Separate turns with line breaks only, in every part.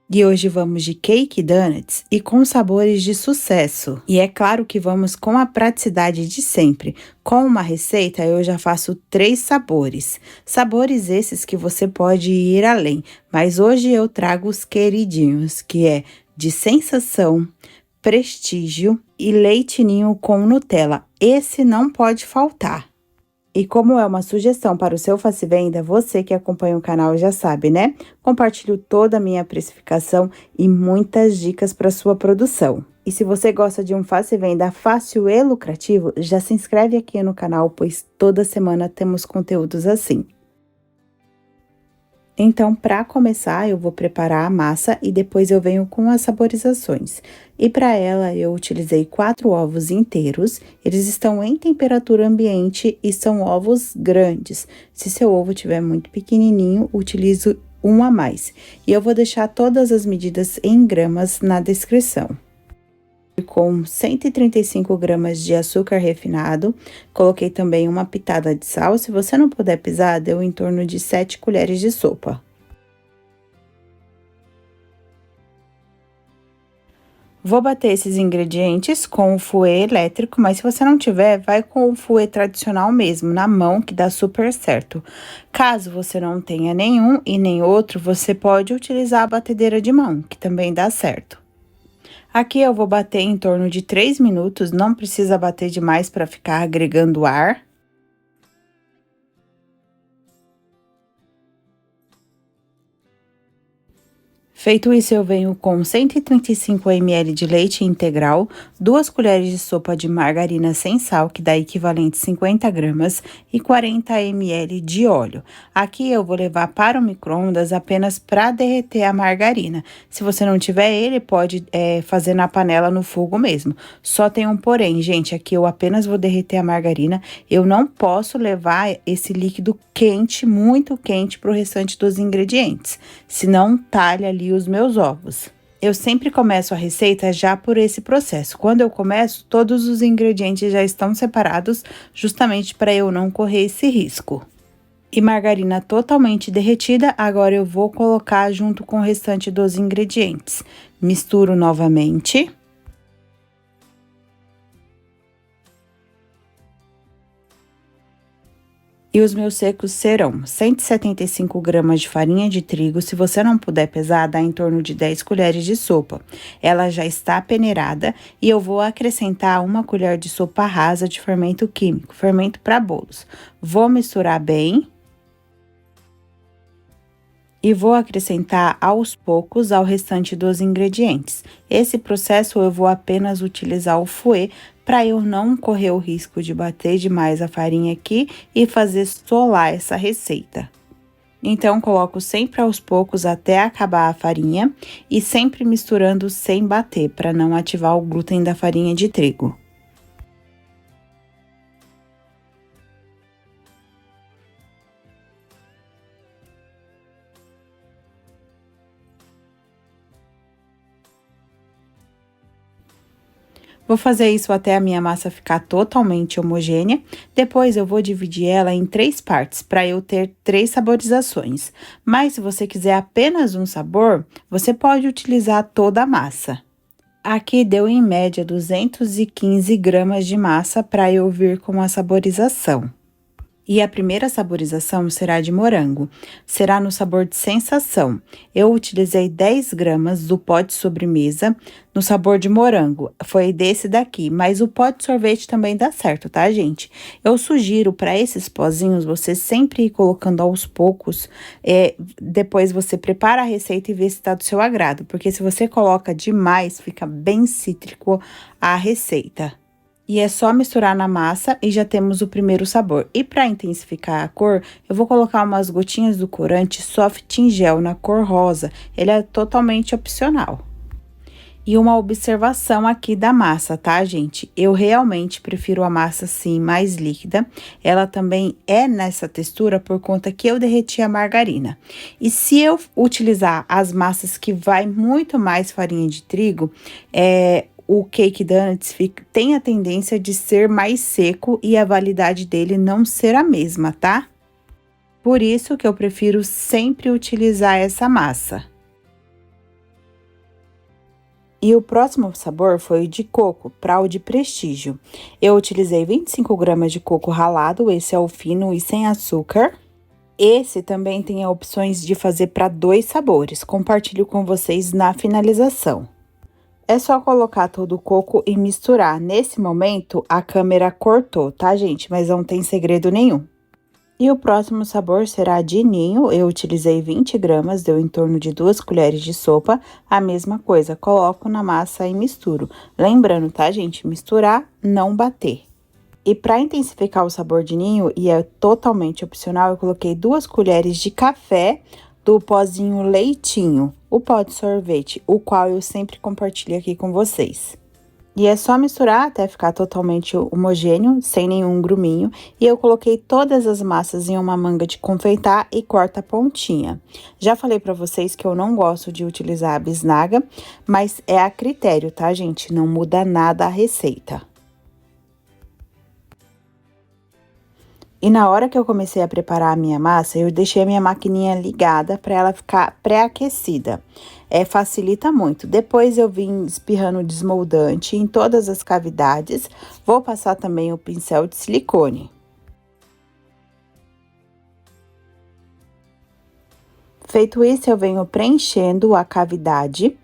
E hoje vamos de cake donuts e com sabores de sucesso. E é claro que vamos com a praticidade de sempre. Com uma receita eu já faço 3 sabores. Sabores esses que você pode ir além, mas hoje eu trago os queridinhos, que é de sensação, prestígio e leite ninho com Nutella. Esse não pode faltar. E como é uma sugestão para o seu Face Venda, você que acompanha o canal já sabe, né? Compartilho toda a minha precificação e muitas dicas para sua produção. E se você gosta de um Face Venda fácil e lucrativo, já se inscreve aqui no canal, pois toda semana temos conteúdos assim. Então, para começar, eu vou preparar a massa e depois eu venho com as saborizações. E para ela, eu utilizei 4 ovos inteiros, eles estão em temperatura ambiente e são ovos grandes. Se seu ovo estiver muito pequenininho, utilizo um a mais. E eu vou deixar todas as medidas em gramas na descrição. Com 135 gramas de açúcar refinado, coloquei também uma pitada de sal. Se você não puder pisar, deu em torno de 7 colheres de sopa. Vou bater esses ingredientes com o fouet elétrico, mas se você não tiver, vai com o fouet tradicional mesmo, na mão, que dá super certo. Caso você não tenha nenhum e nem outro, você pode utilizar a batedeira de mão, que também dá certo. Aqui eu vou bater em torno de 3 minutos, não precisa bater demais para ficar agregando ar. Feito isso, eu venho com 135 ml de leite integral, 2 colheres de sopa de margarina sem sal, que dá equivalente 50 gramas, e 40 ml de óleo. Aqui eu vou levar para o micro-ondas apenas para derreter a margarina. Se você não tiver ele, pode fazer na panela no fogo mesmo. Só tem um porém, gente, aqui eu apenas vou derreter a margarina, eu não posso levar esse líquido quente, muito quente, para o restante dos ingredientes, senão talha ali os meus ovos. Eu sempre começo a receita já por esse processo. Quando eu começo, todos os ingredientes já estão separados, justamente para eu não correr esse risco. E margarina totalmente derretida, agora eu vou colocar junto com o restante dos ingredientes. Misturo novamente. E os meus secos serão 175 gramas de farinha de trigo. Se você não puder pesar, dá em torno de 10 colheres de sopa. Ela já está peneirada e eu vou acrescentar 1 colher de sopa rasa de fermento químico, fermento para bolos. Vou misturar bem. E vou acrescentar aos poucos ao restante dos ingredientes. Esse processo eu vou apenas utilizar o fouet para eu não correr o risco de bater demais a farinha aqui e fazer solar essa receita. Então, coloco sempre aos poucos até acabar a farinha e sempre misturando sem bater, para não ativar o glúten da farinha de trigo. Vou fazer isso até a minha massa ficar totalmente homogênea. Depois, eu vou dividir ela em 3 partes, para eu ter 3 saborizações. Mas, se você quiser apenas um sabor, você pode utilizar toda a massa. Aqui deu em média 215 gramas de massa para eu vir com a saborização. E a primeira saborização será de morango, será no sabor de sensação. Eu utilizei 10 gramas do pó de sobremesa no sabor de morango, foi desse daqui, mas o pó de sorvete também dá certo, tá, gente? Eu sugiro para esses pozinhos você sempre ir colocando aos poucos, depois você prepara a receita e vê se tá do seu agrado, porque se você coloca demais, fica bem cítrico a receita. E é só misturar na massa e já temos o primeiro sabor. E para intensificar a cor, eu vou colocar umas gotinhas do corante Soft in Gel na cor rosa. Ele é totalmente opcional. E uma observação aqui da massa, tá, gente? Eu realmente prefiro a massa assim, mais líquida. Ela também é nessa textura por conta que eu derreti a margarina. E se eu utilizar as massas que vai muito mais farinha de trigo, o cake donuts tem a tendência de ser mais seco e a validade dele não ser a mesma, tá? Por isso que eu prefiro sempre utilizar essa massa. E o próximo sabor foi o de coco, para o de prestígio. Eu utilizei 25 gramas de coco ralado, esse é o fino e sem açúcar. Esse também tem opções de fazer para 2 sabores, compartilho com vocês na finalização. É só colocar todo o coco e misturar. Nesse momento, a câmera cortou, tá, gente? Mas não tem segredo nenhum. E o próximo sabor será de ninho. Eu utilizei 20 gramas, deu em torno de 2 colheres de sopa. A mesma coisa, coloco na massa e misturo. Lembrando, tá, gente? Misturar, não bater. E para intensificar o sabor de ninho, e é totalmente opcional, eu coloquei 2 colheres de café do pozinho leitinho, o pó de sorvete, o qual eu sempre compartilho aqui com vocês. E é só misturar até ficar totalmente homogêneo, sem nenhum gruminho. E eu coloquei todas as massas em uma manga de confeitar e corta a pontinha. Já falei pra vocês que eu não gosto de utilizar a bisnaga, mas é a critério, tá, gente? Não muda nada a receita. E na hora que eu comecei a preparar a minha massa, eu deixei a minha maquininha ligada para ela ficar pré-aquecida. Facilita muito. Depois eu vim espirrando o desmoldante em todas as cavidades. Vou passar também o pincel de silicone. Feito isso, eu venho preenchendo a cavidade.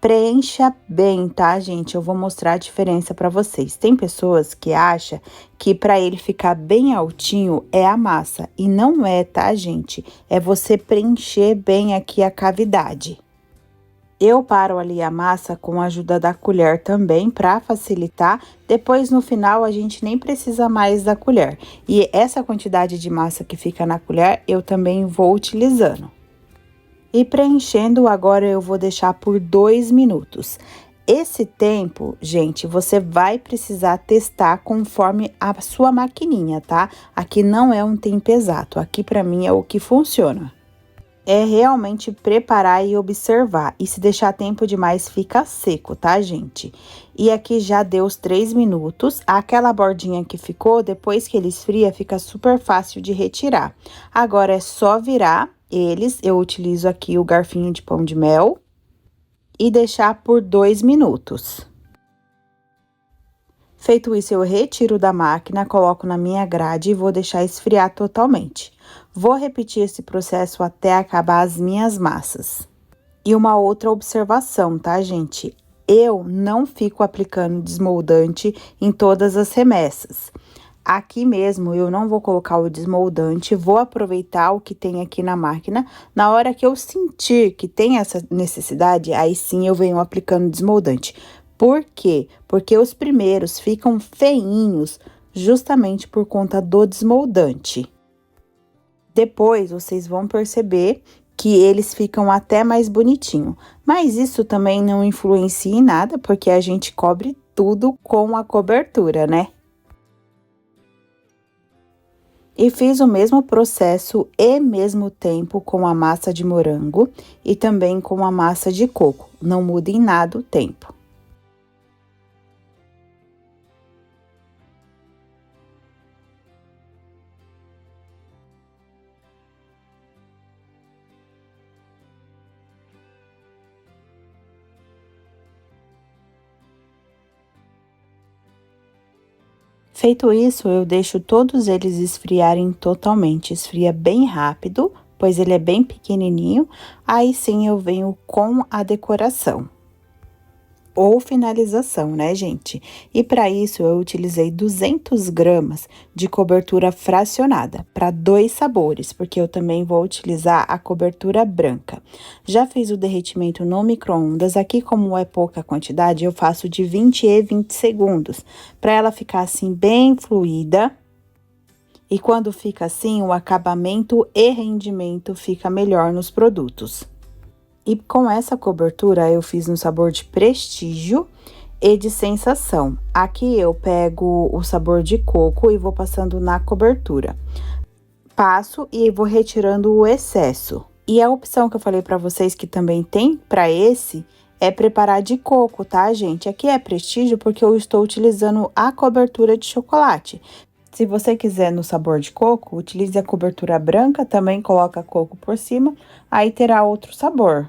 Preencha bem, tá, gente? Eu vou mostrar a diferença para vocês. Tem pessoas que acham que para ele ficar bem altinho é a massa. E não é, tá, gente? É você preencher bem aqui a cavidade. Eu paro ali a massa com a ajuda da colher também para facilitar. Depois, no final, a gente nem precisa mais da colher. E essa quantidade de massa que fica na colher, eu também vou utilizando. E preenchendo, agora eu vou deixar por 2 minutos. Esse tempo, gente, você vai precisar testar conforme a sua maquininha, tá? Aqui não é um tempo exato, aqui pra mim é o que funciona. É realmente preparar e observar. E se deixar tempo demais, fica seco, tá, gente? E aqui já deu os 3 minutos. Aquela bordinha que ficou, depois que ele esfria, fica super fácil de retirar. Agora é só virar eles. Eu utilizo aqui o garfinho de pão de mel e deixar por 2 minutos. Feito isso, eu retiro da máquina, coloco na minha grade e vou deixar esfriar totalmente. Vou repetir esse processo até acabar as minhas massas. E uma outra observação, tá, gente? Eu não fico aplicando desmoldante em todas as remessas. Aqui mesmo, eu não vou colocar o desmoldante, vou aproveitar o que tem aqui na máquina. Na hora que eu sentir que tem essa necessidade, aí sim eu venho aplicando desmoldante. Por quê? Porque os primeiros ficam feinhos justamente por conta do desmoldante. Depois, vocês vão perceber que eles ficam até mais bonitinho. Mas isso também não influencia em nada, porque a gente cobre tudo com a cobertura, né? E fiz o mesmo processo e mesmo tempo com a massa de morango e também com a massa de coco. Não muda em nada o tempo. Feito isso, eu deixo todos eles esfriarem totalmente. Esfria bem rápido, pois ele é bem pequenininho. Aí sim eu venho com a decoração. Ou finalização, né, gente? E para isso, eu utilizei 200 gramas de cobertura fracionada, para 2 sabores, porque eu também vou utilizar a cobertura branca. Já fiz o derretimento no micro-ondas, aqui como é pouca quantidade, eu faço de 20 e 20 segundos, para ela ficar assim bem fluida. E quando fica assim, o acabamento e rendimento fica melhor nos produtos. E com essa cobertura, eu fiz no sabor de prestígio e de sensação. Aqui eu pego o sabor de coco e vou passando na cobertura. Passo e vou retirando o excesso. E a opção que eu falei pra vocês que também tem pra esse é preparar de coco, tá, gente? Aqui é prestígio porque eu estou utilizando a cobertura de chocolate. Se você quiser no sabor de coco, utilize a cobertura branca, também coloca coco por cima, aí terá outro sabor.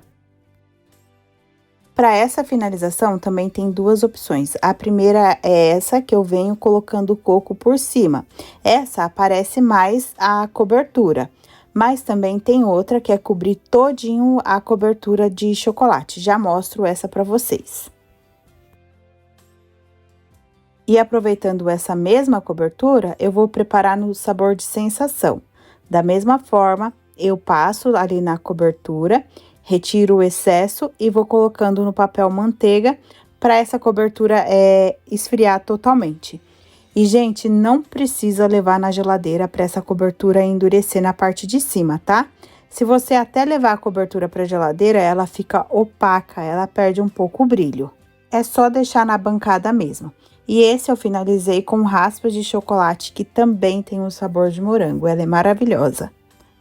Para essa finalização, também tem duas opções. A primeira é essa, que eu venho colocando o coco por cima. Essa aparece mais a cobertura. Mas também tem outra, que é cobrir todinho a cobertura de chocolate. Já mostro essa para vocês. E aproveitando essa mesma cobertura, eu vou preparar no sabor de sensação. Da mesma forma, eu passo ali na cobertura, retiro o excesso e vou colocando no papel manteiga para essa cobertura esfriar totalmente. E, gente, não precisa levar na geladeira para essa cobertura endurecer na parte de cima, tá? Se você até levar a cobertura para a geladeira, ela fica opaca, ela perde um pouco o brilho. É só deixar na bancada mesmo. E esse eu finalizei com raspas de chocolate, que também tem um sabor de morango, ela é maravilhosa.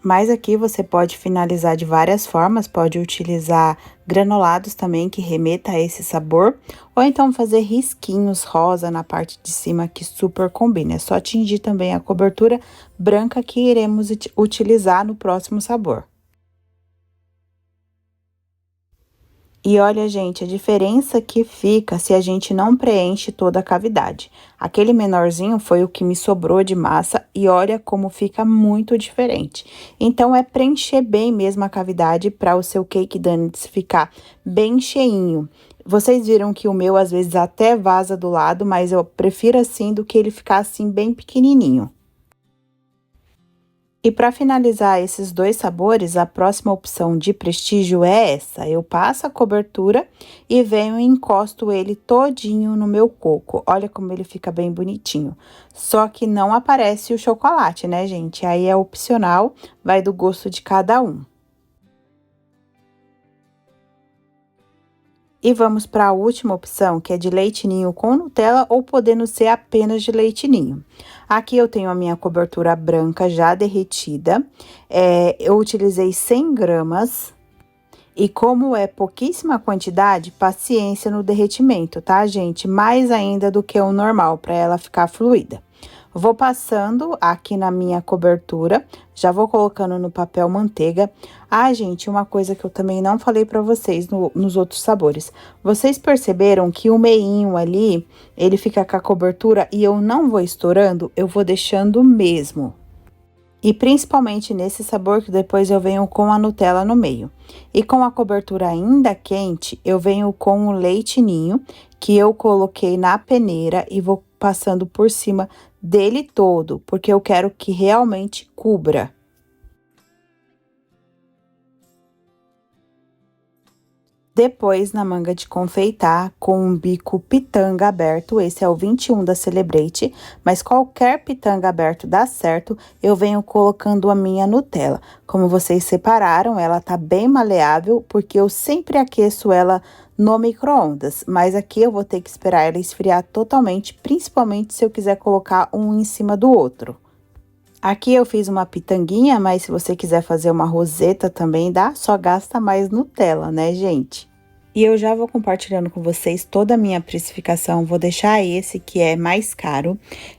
Mas aqui você pode finalizar de várias formas, pode utilizar granulados também que remeta a esse sabor, ou então fazer risquinhos rosa na parte de cima que super combina. É só tingir também a cobertura branca que iremos utilizar no próximo sabor. E olha, gente, a diferença que fica se a gente não preenche toda a cavidade. Aquele menorzinho foi o que me sobrou de massa e olha como fica muito diferente. Então, é preencher bem mesmo a cavidade para o seu cake donuts ficar bem cheinho. Vocês viram que o meu às vezes até vaza do lado, mas eu prefiro assim do que ele ficar assim bem pequenininho. E para finalizar esses dois sabores, a próxima opção de prestígio é essa. Eu passo a cobertura e venho e encosto ele todinho no meu coco. Olha como ele fica bem bonitinho. Só que não aparece o chocolate, né, gente? Aí é opcional, vai do gosto de cada um. E vamos para a última opção, que é de leite ninho com Nutella ou podendo ser apenas de leite ninho. Aqui eu tenho a minha cobertura branca já derretida, eu utilizei 100 gramas. E como é pouquíssima quantidade, paciência no derretimento, tá, gente? Mais ainda do que o normal, para ela ficar fluida. Vou passando aqui na minha cobertura, já vou colocando no papel manteiga. Ah, gente, uma coisa que eu também não falei pra vocês nos outros sabores. Vocês perceberam que o meinho ali, ele fica com a cobertura e eu não vou estourando, eu vou deixando mesmo. E principalmente nesse sabor que depois eu venho com a Nutella no meio. E com a cobertura ainda quente, eu venho com o leite ninho, que eu coloquei na peneira e vou passando por cima dele todo, porque eu quero que realmente cubra. Depois, na manga de confeitar, com um bico pitanga aberto, esse é o 21 da Celebrate, mas qualquer pitanga aberto dá certo, eu venho colocando a minha Nutella. Como vocês separaram, ela tá bem maleável, porque eu sempre aqueço ela no micro-ondas, mas aqui eu vou ter que esperar ela esfriar totalmente, principalmente se eu quiser colocar um em cima do outro. Aqui eu fiz uma pitanguinha, mas se você quiser fazer uma roseta também dá, só gasta mais Nutella, né, gente? E eu já vou compartilhando com vocês toda a minha precificação, vou deixar esse que é mais caro.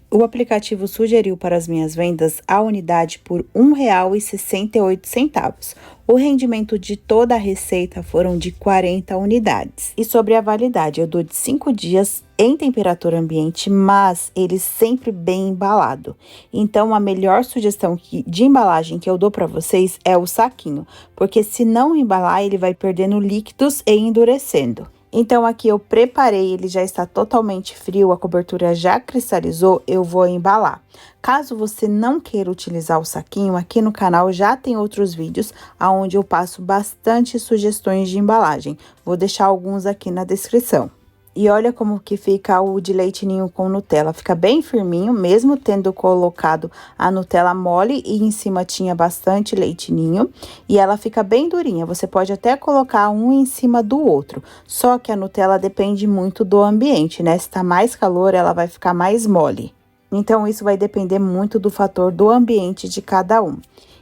O aplicativo sugeriu para as minhas vendas a unidade por R$ 1,68. O rendimento de toda a receita foram de 40 unidades. E sobre a validade, eu dou de 5 dias em temperatura ambiente, mas ele sempre bem embalado. Então, a melhor sugestão de embalagem que eu dou para vocês é o saquinho, porque se não embalar, ele vai perdendo líquidos e endurecendo. Então, aqui eu preparei, ele já está totalmente frio, a cobertura já cristalizou, eu vou embalar. Caso você não queira utilizar o saquinho, aqui no canal já tem outros vídeos onde eu passo bastante sugestões de embalagem. Vou deixar alguns aqui na descrição. E olha como que fica o de leite ninho com Nutella, fica bem firminho, mesmo tendo colocado a Nutella mole e em cima tinha bastante leite ninho. E ela fica bem durinha, você pode até colocar um em cima do outro. Só que a Nutella depende muito do ambiente, né? Se tá mais calor, ela vai ficar mais mole. Então, isso vai depender muito do fator do ambiente de cada um.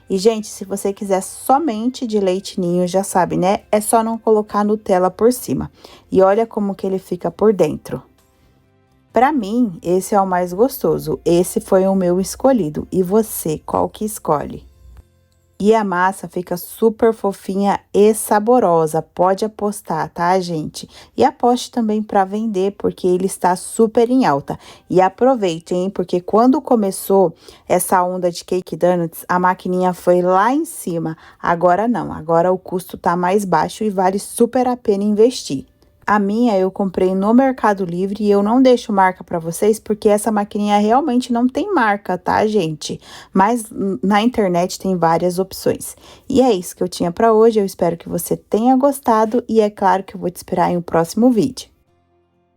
E, gente, se você quiser somente de leite ninho, já sabe, né? É só não colocar Nutella por cima. E olha como que ele fica por dentro. Pra mim, esse é o mais gostoso. Esse foi o meu escolhido. E você, qual que escolhe? E a massa fica super fofinha e saborosa, pode apostar, tá, gente? E aposte também para vender, porque ele está super em alta. E aproveite, hein, porque quando começou essa onda de cake donuts, a maquininha foi lá em cima. Agora não, agora o custo tá mais baixo e vale super a pena investir. A minha eu comprei no Mercado Livre e eu não deixo marca para vocês porque essa maquininha realmente não tem marca, tá, gente? Mas na internet tem várias opções. E é isso que eu tinha para hoje. Eu espero que você tenha gostado e é claro que eu vou te esperar em um próximo vídeo.